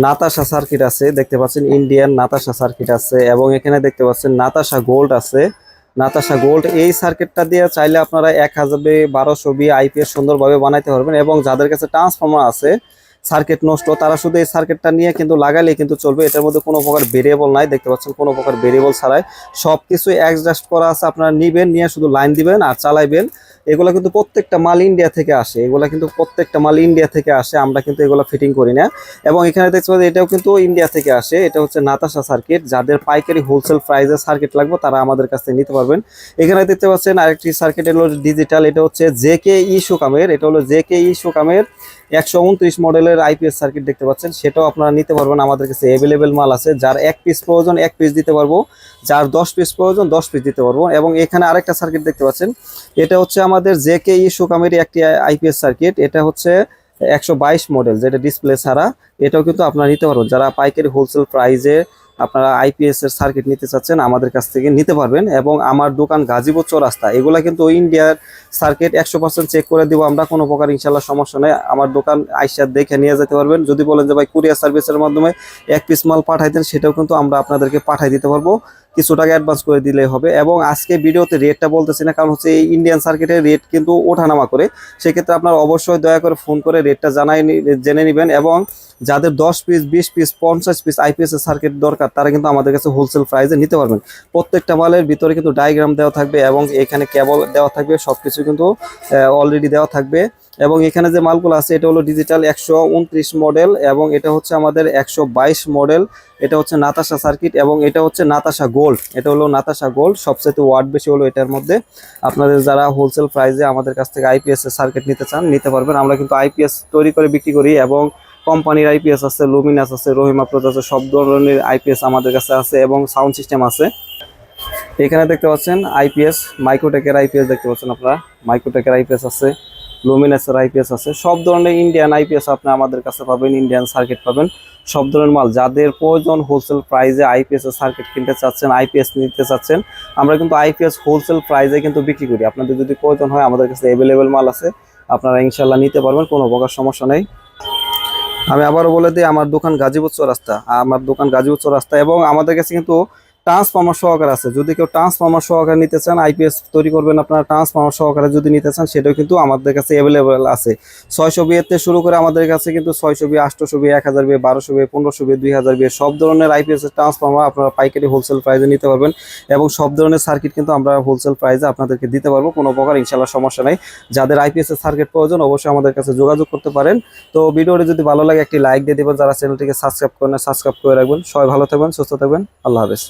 Natasha circuit আছে, দেখতে পাচ্ছেন ইন্ডিয়ান নাতাশা সার্কিট আছে, এবং এখানে দেখতে পাচ্ছেন নাতাশা গোল্ড আছে। নাতাশা গোল্ড এই সার্কিটটা দিয়ে চাইলে আপনারা 1000 1200 আইপিএস সুন্দরভাবে বানাইতে পারবেন। এবং যাদের কাছে ট্রান্সফর্মার আছে সার্কিট নষ্ট, তারা শুধু এই সার্কিটটা নিয়ে কিন্তু লাগাইলে কিন্তু চলবে। এটার মধ্যে কোনো প্রকার ভেরিয়েবল নাই, দেখতে পাচ্ছেন কোনো প্রকার ভেরিয়েবল ছাড়াই সবকিছু অ্যাডজাস্ট করা আছে। আপনারা নিবেন, নিয়ে শুধু লাইন দিবেন আর চালাইবেন। এগুলো কিন্তু প্রত্যেকটা মাল ইন্ডিয়া থেকে আসে, এগুলো কিন্তু প্রত্যেকটা মাল ইন্ডিয়া থেকে আসে, আমরা কিন্তু এগুলো ফিটিং করি না। এবং এখানে দেখতে পাচ্ছেন এটাও কিন্তু ইন্ডিয়া থেকে আসে। এটা হচ্ছে নাতাশা সার্কিট। যাদের পাইকারি হোলসেল প্রাইসে সার্কিট লাগবে তারা আমাদের কাছ থেকে নিতে পারবেন। এখানে দেখতে পাচ্ছেন আরেকটি সার্কিট হলো ডিজিটাল, এটা হচ্ছে জেকে ই শোকামের। এটা হলো জেকে ই শোকামের 129 মডেলের আইপিএস সার্কিট দেখতে পাচ্ছেন, সেটাও আপনারা নিতে পারবেন। আমাদের কাছে অ্যাভেলেবেল মাল আছে, যার 1 পিস প্রয়োজন 1 পিস দিতে পারবো, যার 10 পিস প্রয়োজন 10 পিস দিতে পারবো। এবং এখানে আরেকটা সার্কিট দেখতে পাচ্ছেন, এটা হচ্ছে আমাদের জেকে ই শোকামেরই একটি আইপিএস সার্কিট। এটা হচ্ছে 122 মডেল, যেটা ডিসপ্লে ছাড়া। এটাও কিন্তু আপনারা নিতে পারবেন। যারা পাইকারি হোলসেল প্রাইজে আপনারা আইপিএস এর সার্কিট নিতে চাচ্ছেন আমাদের কাছ থেকে নিতে পারবেন। এবং আমার দোকান গাজীপুর চৌরাস্তা, এগুলা কিন্তু ইন্ডিয়ার সার্কিট 100% চেক করে দিব আমরা, কোনো প্রকার ইনশাল্লাহ সমস্যা নেই। আমার দোকান আইসা দেখে নিয়ে যেতে পারবেন। যদি বলেন যে ভাই কুরিয়ার সার্ভিসের মাধ্যমে 1 পিস মাল পাঠাই দেন, সেটাও কিন্তু আমরা আপনাদেরকে পাঠাই দিতে পারবো, কিছু টাকা অ্যাডভান্স করে দিলেই হবে। এবং আজকে ভিডিওতে রেটটা বলতেছি না, কারণ হচ্ছে এই ইন্ডিয়ান সার্কিটের রেট কিন্তু ওঠানামা করে। সেক্ষেত্রে আপনার অবশ্যই দয়া করে ফোন করে রেটটা জেনে নেবেন। এবং যাদের 10 পিস 20 পিস 50 পিস আইপিএস এর সার্কিট দরকার, তারা কিন্তু আমাদের কাছে হোলসেল প্রাইসে নিতে পারবেন। প্রত্যেকটা মালের ভিতরে কিন্তু ডায়াগ্রাম দেওয়া থাকবে, এবং এখানে কেবল দেওয়া থাকবে, সবকিছু কিন্তু অলরেডি দেওয়া থাকবে। এবং এখানে যে মালগুলো আছে এটা হলো ডিজিটাল 129 মডেল, এবং এটা হচ্ছে আমাদের 122 মডেল। এটা হচ্ছে নাতাশা সার্কিট, এবং এটা হচ্ছে নাতাশা গোল্ড। এটা হলো নাতাশা গোল্ড, সবচেয়ে ওয়াট বেশি হলো এটার মধ্যে। আপনাদের যারা হোলসেল প্রাইসে আমাদের কাছ থেকে আইপিএস এর সার্কিট নিতে চান নিতে পারবেন। আমরা কিন্তু আইপিএস তৈরি করে বিক্রি করি, এবং কোম্পানির আইপিএস আছে, লুমিনাস আছে, রহিমা প্রোজ আছে, সব ধরনের আইপিএস আমাদের কাছে আছে, এবং সাউন্ড সিস্টেম আছে। এখানে দেখতে পাচ্ছেন আইপিএস, মাইক্রোটেকের আইপিএস দেখতে পাচ্ছেন আপনারা, মাইক্রোটেকের আইপিএস আছে, লুমিনাসের আইপিএস আছে, সব ধরনের ইন্ডিয়ান আইপিএস আপনি আমাদের কাছে পাবেন, ইন্ডিয়ান সার্কিট পাবেন, সব ধরনের মাল। যাদের প্রয়োজন হোলসেল প্রাইসে আইপিএস এর সার্কিট কিনতে চাচ্ছেন, আইপিএস নিতে চাচ্ছেন, আমরা কিন্তু আইপিএস হোলসেল প্রাইসে কিন্তু বিক্রি করি। আপনাদের যদি প্রয়োজন হয় আমাদের কাছে অ্যাভেলেবেল মাল আছে, আপনারা ইনশাল্লাহ নিতে পারবেন, কোনো প্রকার সমস্যা নেই। আমি আবারও বলে দিই, আমার দোকান গাজীপুর চৌরাস্তা, আমার দোকান গাজীপুর চৌরাস্তা। এবং আমাদের কাছে কিন্তু ট্রান্সফর্মার সহকারে আছে। যদি কেউ ট্রান্সফর্মার সহকারে নিতে চান, আইপিএস তৈরি করবেন আপনারা ট্রান্সফর্মার সহকারে যদি নিতে চান, সেটাও কিন্তু আমাদের কাছে অ্যাভেলেবেল আছে। 600 বিয়েতে শুরু করে আমাদের কাছে কিন্তু 600 বিয়ে, 800 বিয়ে, 1000 বিয়ে, 1200 বিয়ে, 1500 বিয়ে, 2000 বিয়ে, সব ধরনের আইপিএস এর ট্রান্সফর্মার আপনারা পাইকারি হোলসেল প্রাইসে নিতে পারবেন। এবং সব ধরনের সার্কিট কিন্তু আমরা হোলসেল প্রাইসে আপনাদেরকে দিতে পারবো, কোনো প্রকার ইনশাল্লাহ সমস্যা নেই। যাদের আইপিএস এর সার্কিট প্রয়োজন অবশ্যই আমাদের কাছে যোগাযোগ করতে পারেন। তো ভিডিওটি যদি ভালো লাগে একটি লাইক দিয়ে দেবেন, যারা চ্যানেলটিকে সাবস্ক্রাইব করেন সাবস্ক্রাইব করে রাখবেন। সবাই ভালো থাকবেন, সুস্থ থাকবেন, আল্লাহ হাফেজ।